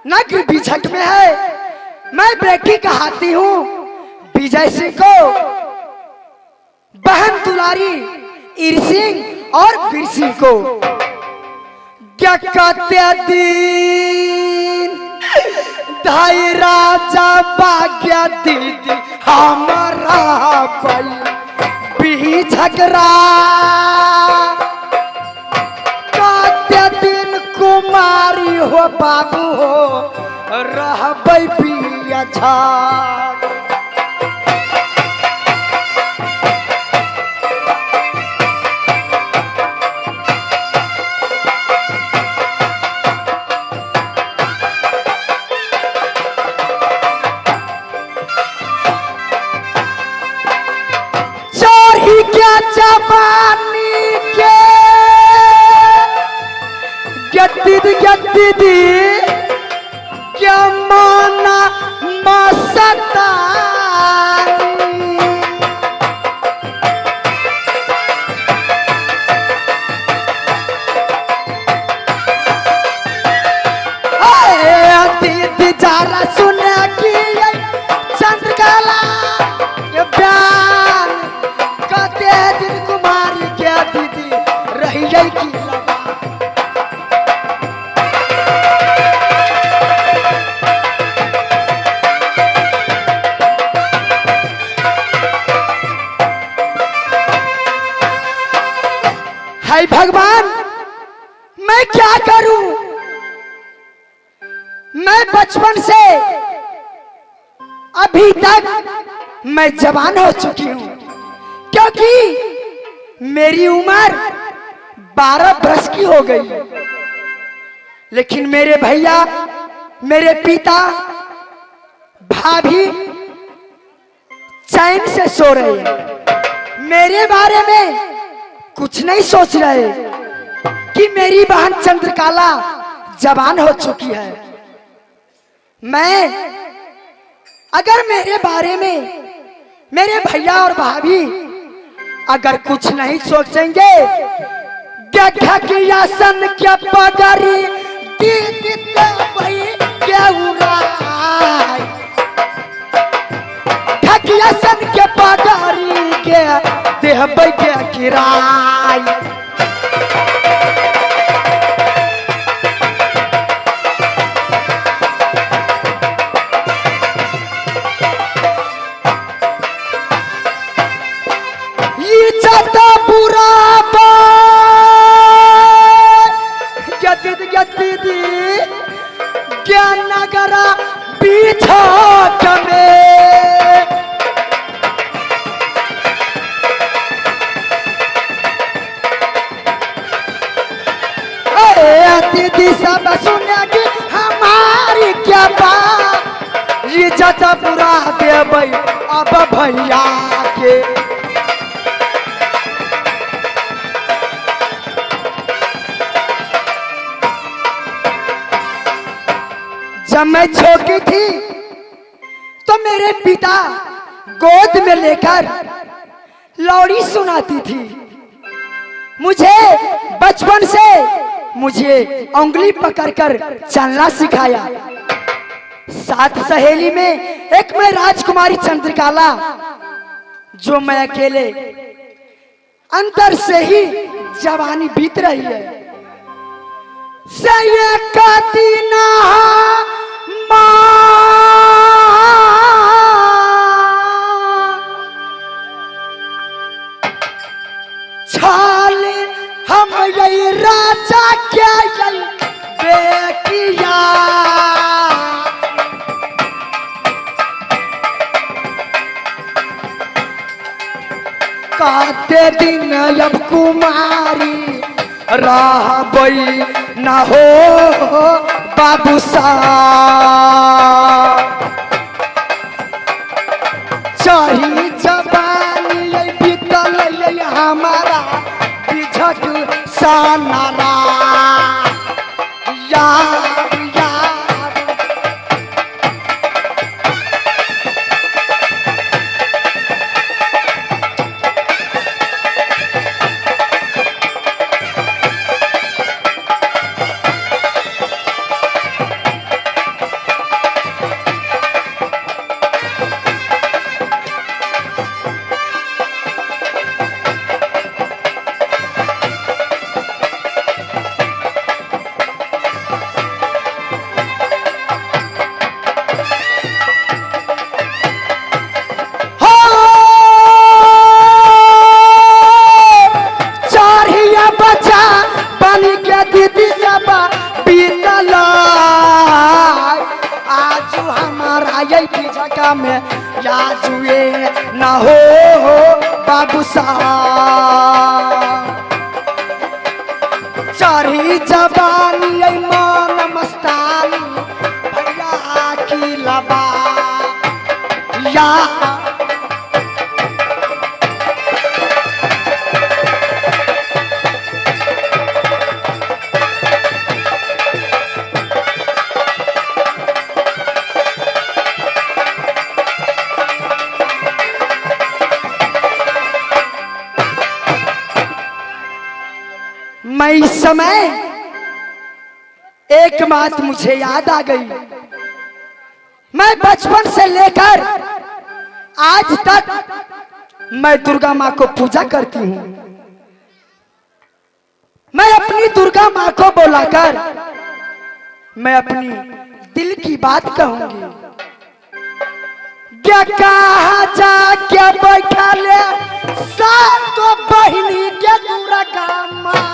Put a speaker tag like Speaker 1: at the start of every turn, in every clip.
Speaker 1: नगरी बीझट में है। मैं बेटी कहाती हूँ विजय सिंह को, बहन दुलारी ईर सिंह और वीर सिंह को। क्या कहते दिन धाई राजा भाग्य दीदी हमारा भी झगड़ा। कहते दिन कुमारी हो बाबू हो रहबै पिया झाड़। जवानी के गद्दी क्या माना मसता दीदी जरा सुने की चंद्रकला बयान कहते दिन कुमारी क्या दीदी रही की लगा। हाय भगवान मैं क्या करूं, मैं बचपन से अभी तक मैं जवान हो चुकी हूं, क्योंकि मेरी उम्र 12 वर्ष की हो गई। लेकिन मेरे भैया, मेरे पिता, भाभी चैन से सो रहे हैं। मेरे बारे में कुछ नहीं सोच रहे कि मेरी बहन चंद्रकला जवान हो चुकी है। मैं अगर मेरे बारे में मेरे भैया और भाभी अगर कुछ नहीं सोचेंगे, क्या किया सन क्या पगारी दीदी भाई क्या उड़ाई, किया सन क्या पगारी क्या देह क्या किराई। दीदी क्या नगरा पीछा कमे दीदी सब सुनेगी हमारी क्या बात, ये जता पूरा देबै अब भैया के। जब मैं छोटी थी तो मेरे पिता गोद में लेकर लोरी सुनाती थी। मुझे बचपन से मुझे उंगली पकड़कर चलना सिखाया। साथ सहेली में एक मैं राजकुमारी चंद्रकला, जो मैं अकेले अंदर से ही जवानी बीत रही है। सैयदीना छाल हम यही राजा क्या यही बेटिया, कहते दिन अब कुमारी रहबै न हो बाबू चाही जवानी बीतल हमारा बिझट सानारा यार यार। दुर्गा में या जुए ना हो बाबू साहब चढ़ी जबानी मन मस्तानी भैया की लबा या मैं इस समय एक बात मुझे याद आ गई। मैं बचपन से लेकर आज तक मैं दुर्गा माँ को पूजा करती हूँ। मैं अपनी दुर्गा माँ को बुलाकर मैं अपनी दिल की बात कहूंगी। क्या कहा जा क्या बैठा ले सातो बहिनी के दुर्गा माँ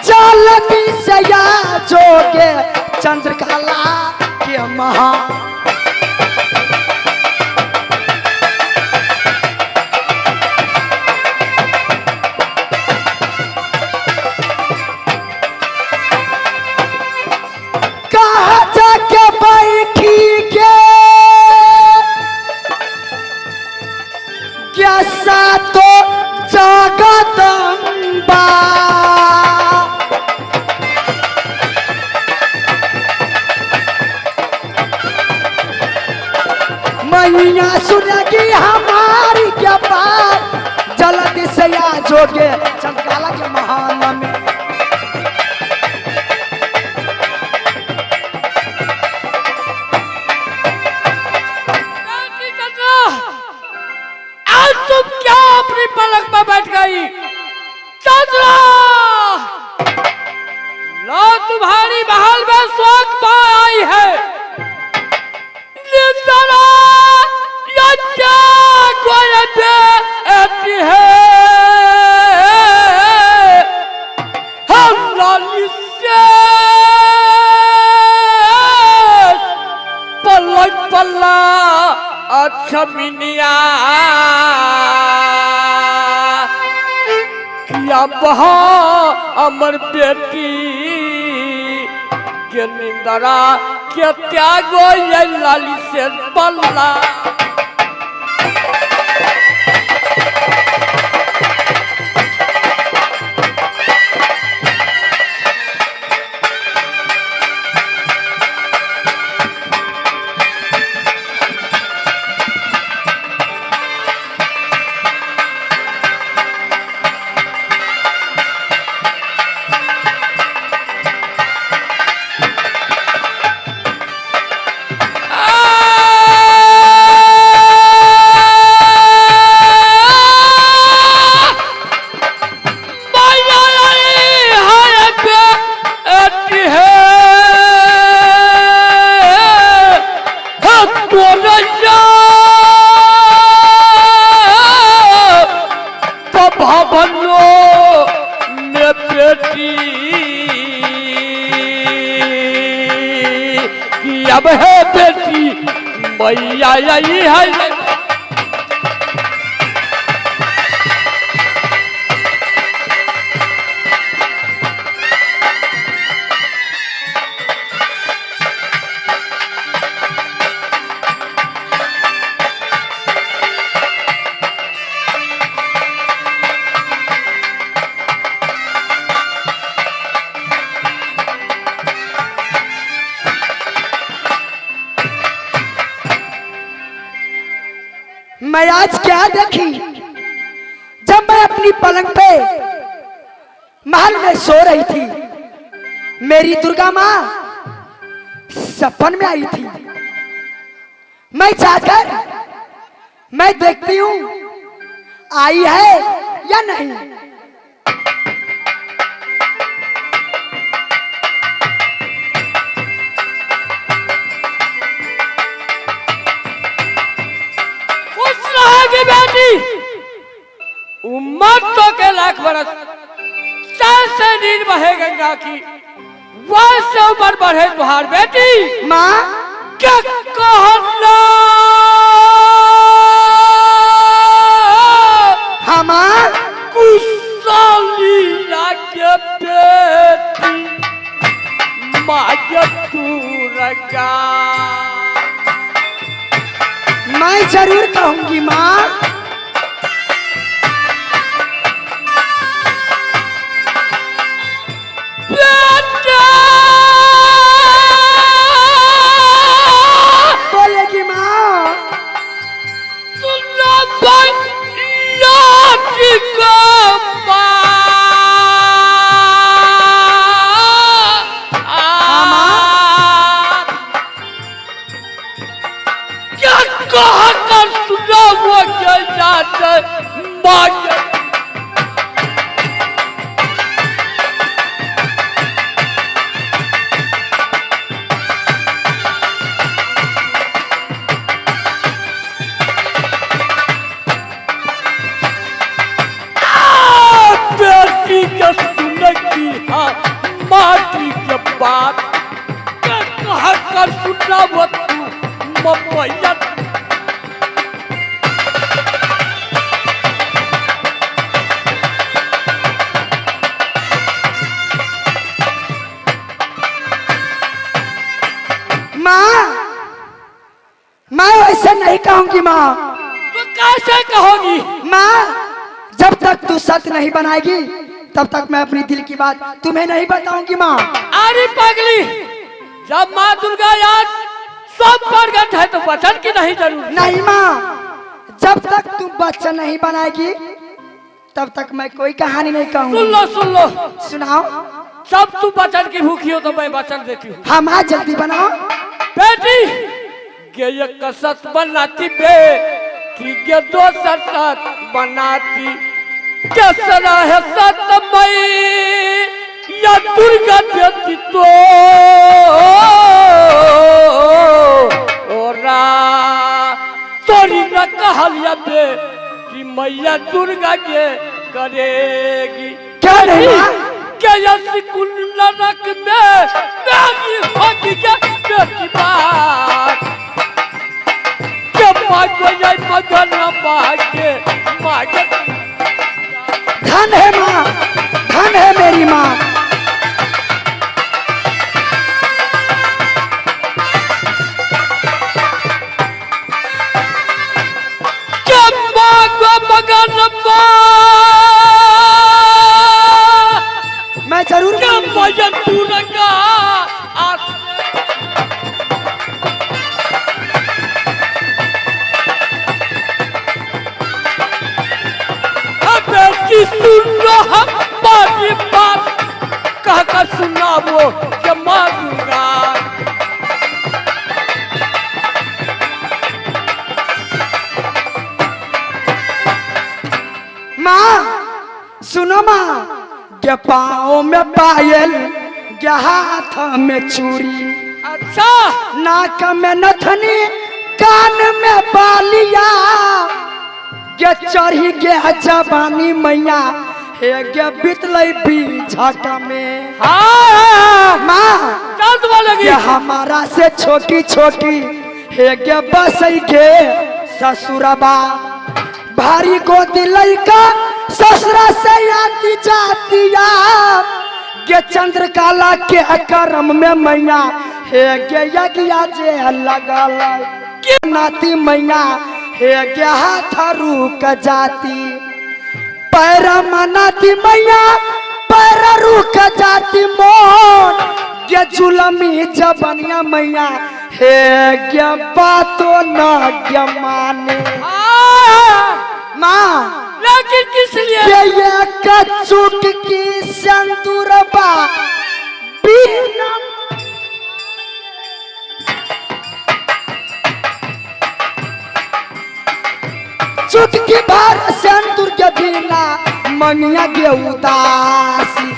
Speaker 1: जल्दी से या जोगे चंद्रकला के महा कहा जाके बैठी के क्या सातो जगदम्बा मैया सुनेगी हमारी क्या बात जल्दी से आ जोगे चंद्रकला के महान में
Speaker 2: आज तुम क्या अपनी पलक पर बैठ गई चंद्रा लो तुम्हारी महल में शोक आई है निंदना या क्या कोई ऐसी है हम लाली से पलक पल्ला अच्छा मिनिया किया बहा अमर बेटी के निंदरा के त्यागो ये लाली से पल्ला अब है बेटी मैया यही है
Speaker 1: मैं आज क्या देखी जब मैं अपनी पलंग पे महल में सो रही थी मेरी दुर्गा माँ सपन में आई थी। मैं जाकर मैं देखती हूँ आई है या नहीं।
Speaker 2: बेटी उम्मत तो के लाख बरस से नींद बहे गंगा की वैसे उम्र बढ़े तुहार बेटी।
Speaker 1: माँ
Speaker 2: क्या कहना
Speaker 1: हमार
Speaker 2: कुशलिया के बेटी माया दुर्गा।
Speaker 1: मैं जरूर कहूंगी माँ। बोलेगी माँ।
Speaker 2: सुनना भैया की क्या कहा कर सुना वो क्या जाते माया। माटी के बात कहा कर सुना वो तू मैया।
Speaker 1: माँ मैं वैसे नहीं कहूंगी माँ।
Speaker 2: तो कैसे कहोगी?
Speaker 1: माँ जब तक तू सत्य नहीं बनाएगी तब तक मैं अपनी दिल की बात तुम्हें नहीं बताऊंगी माँ।
Speaker 2: अरे पागली, जब माँ दुर्गा याद सब प्रगट है तो वचन की नहीं जरूर।
Speaker 1: नहीं माँ, जब तक तुम वचन नहीं बनाएगी तब तक मैं कोई कहानी नहीं कहूँगी।
Speaker 2: सुन लो
Speaker 1: सुनाओ।
Speaker 2: जब तू वचन की भूखी हो तो मैं वचन देती हूँ।
Speaker 1: हाँ माँ जल्दी बनाओ।
Speaker 2: बेटी के ये कसत बनाती बे के दो सत बनाती कैसा है सतमई या दुर्गा देती तो ओरा तोरी न कहलिया बे कि मैया दुर्गा के करेगी।
Speaker 1: क्या नहीं माँ?
Speaker 2: क्या यसी कुल नरक में मेरी होगी क्या बेटी बात के मांगो ये मगन मांगे मांगे।
Speaker 1: धन है माँ, धन है मेरी माँ।
Speaker 2: क्या मांगो मगन
Speaker 1: मैं जरूर
Speaker 2: क्या मैया दुर्गा बेटी सुन लो हमारी बात कह कर सुना वो क्या माँ दुर्गा।
Speaker 1: माँ सुनो माँ। क्या पाँव में पायल, क्या हाथ में चूड़ी,
Speaker 2: अच्छा
Speaker 1: नाक में नथनी, कान में बालिया, क्या चढ़ी गया जवानी मैया हे क्या बितलई बीझट में।
Speaker 2: हाँ
Speaker 1: माँ
Speaker 2: जल्द बोलेगी।
Speaker 1: क्या हमारा से छोटी छोटी हे क्या बसई के ससुरबा, भारी गोदी लइका ससुरा से आती जातिया, गे चंद्रकाला के करम में मैया हे गे यज्ञा जे लगल के नाती मैया हे गे हाथ रुक जाती, पैर मनाती मैया पैर रुक जाती मोन, गे जुलमी जबनिया मैया हे गे बातो न गे माने। माँ
Speaker 2: लेकिन किस लिए?
Speaker 1: ये कचुक की संतुरबा बिना चुटकी भर संतुर के बिना मनिया के उदासी।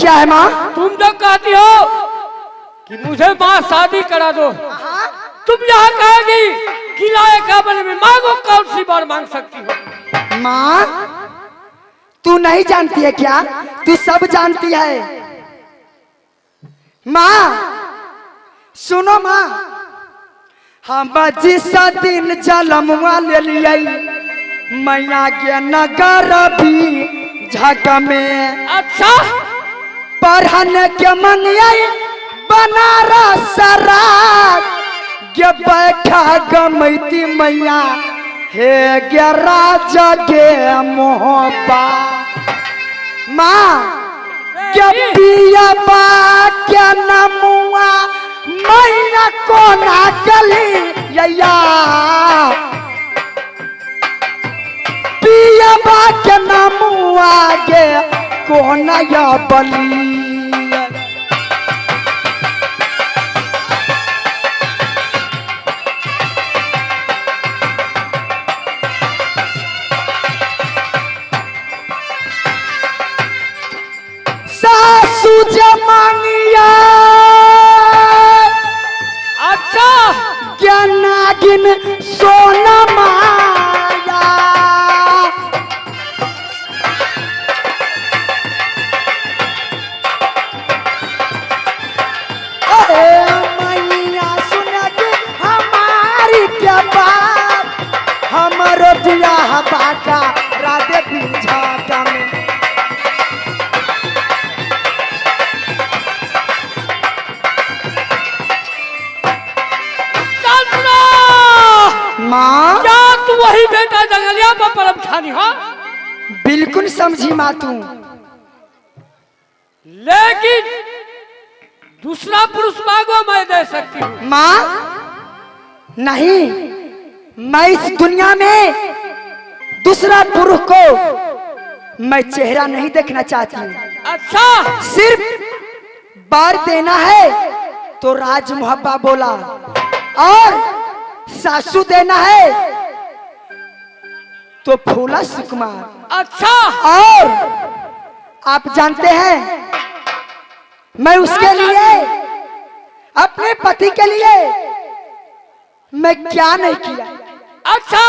Speaker 1: क्या है माँ?
Speaker 2: तुम जो कहती हो कि मुझे माँ शादी करा दो, तुम यहाँ कहोगी कि लाए काबल में मांगो, कौन सी बार मांग सकती हो?
Speaker 1: माँ तू नहीं जानती है क्या? तू सब जानती है। माँ सुनो माँ, हम जिस दिन जलमुआ ले लिया मैया के नगर भी झक में,
Speaker 2: अच्छा
Speaker 1: पढ़न के मंगिया बनारस रात के बैठा गमैती मैया हे गे राजा गे मोहबा। माँ के पिया बा के नमुआ मैया कोना गली या पिया बा के नमुआ गे कोना या बली। सासू जमानिया
Speaker 2: अच्छा
Speaker 1: नागिन सोना माया, मैया सुना के हमारी क्या बात, हमारो दिया बाका राधे बिझाता में। माँ
Speaker 2: क्या तू वही बेटा जंगलिया पर परम छानी हो?
Speaker 1: बिल्कुल समझी माँ तू,
Speaker 2: लेकिन दूसरा पुरुष मांगो मैं दे सकती हूँ।
Speaker 1: माँ नहीं, मैं इस दुनिया में दूसरा पुरुष को मैं चेहरा नहीं देखना चाहती हूँ।
Speaker 2: अच्छा
Speaker 1: सिर्फ बार देना है तो राज मुहब्बा बोला, और सासू देना है तो फूला सुकुमार।
Speaker 2: अच्छा
Speaker 1: और आप जानते हैं मैं उसके लिए, अपने पति के लिए मैं क्या नहीं किया।
Speaker 2: अच्छा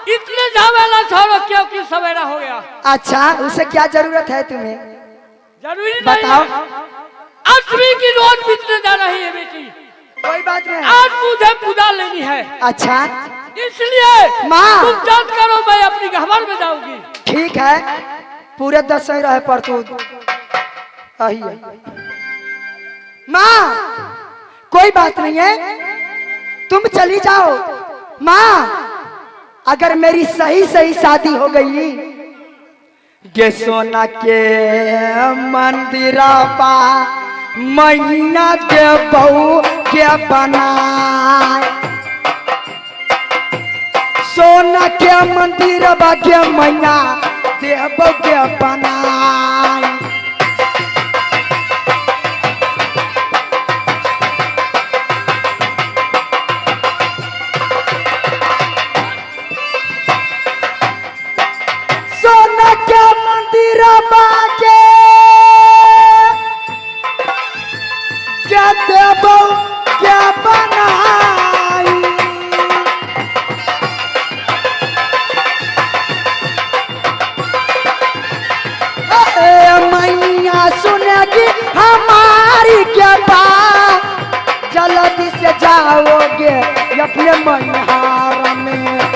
Speaker 2: इतने झमेला छोड़ो क्योंकि सवेरा हो गया।
Speaker 1: अच्छा उसे क्या जरूरत है तुम्हें?
Speaker 2: जरूरी
Speaker 1: बताओ।
Speaker 2: नहीं है। अष्टमी की रोज बीतने जा रही है बेटी,
Speaker 1: कोई बात नहीं।
Speaker 2: आज मुझे पूजा लेनी है।
Speaker 1: अच्छा
Speaker 2: इसलिए
Speaker 1: माँ
Speaker 2: तुम जांच करो, मैं अपनी गहबर में जाऊंगी।
Speaker 1: ठीक है, पूरे 10 ही रहे पर तू आई है। माँ कोई बात नहीं है, तुम चली जाओ। माँ अगर मेरी सही सही शादी हो गई, गे सोना के मंदिरा पा मैया के बहू के बनाए, सोना के मंदिर बागे मैया देव के बनाए। सोना के मंदिर बागे क्या देव क्या बनाई, मैया सुनेगी हमारी क्या बात, जल्दी से जाओगे अपने मैहार में।